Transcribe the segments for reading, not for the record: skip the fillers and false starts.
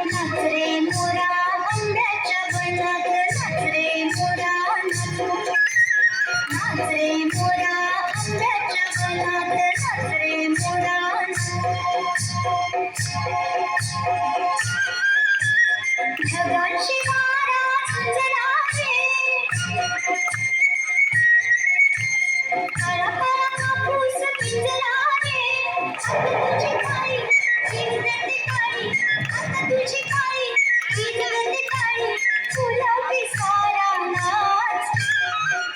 नाच रे मोरा आंब्याच्या बनात, नाच रे मोरा नाच रे मोरा आंब्याच्या बनात, नाच रे मोरा ढगांची वारा झुंजला रे, काळा काळा कापूस पिंजला रे, आता तुझी काळी वीज देते काळी, आता तुझी काळी वीज देते काळी, फुलं पिसारा नाच,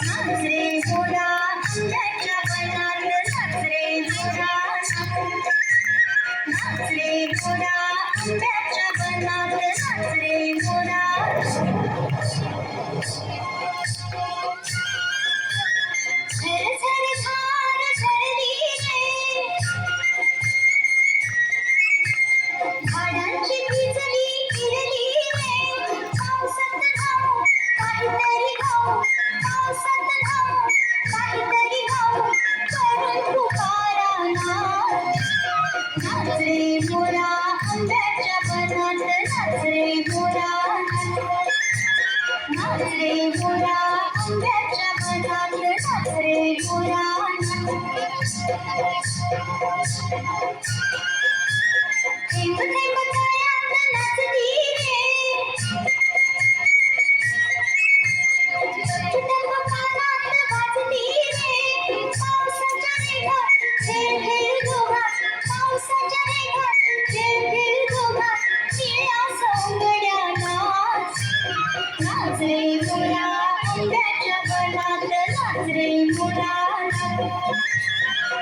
नाच रे मोरा आंब्याच्या बनात, नाच रे मोरा नाच रे मोरा आंब्याच्या बनात, नाच रे मोरा झर झर धार झरली रे, झाडांची भिजली हिरली रे, पावसात धावू काहीतरी गाऊ, पावसात धावू काहीतरी गाऊ, करून पुकारा नाच, नाच रे मोरा आंब्याच्या बनात, नाच रे मोरा नाच रे मोरा आंब्याच्या बनात, नाच रे मोरा थेंब थेंब तळ्यात नाचती रे, टप कानात वाजती रे, पावसाच्या रेघात झेल झेल जोगात, पावसाच्या रेघात झेल झेल जोगात, निळ्या सोंगड्या नाच, नाच रे मोरा आंब्याच्या बनात, नाच रे मोरा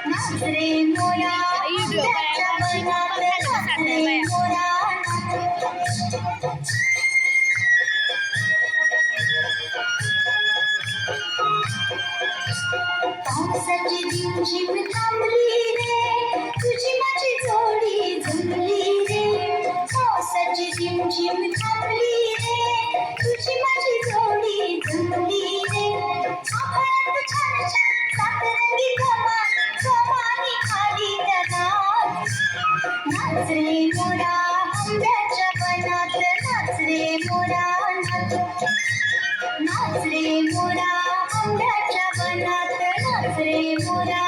नाच रे मोरा आंब्याच्या बनात, नाच रे मोरा पावसाची रिमझिम थांबली रे, तुझी माझी जोडी जमली रे, पावसाची रिमझिम थांबली रे, तुझी माझी जोडी जमली रे, आभाळात छान छान सातरंगी कमान, कमानी खाली त्या नाच, नाच रे मोरा आंब्याच्या बनात, नाच रे मोरा नाच रे मोरा आंब्याच्या बनात, नाच रे मोरा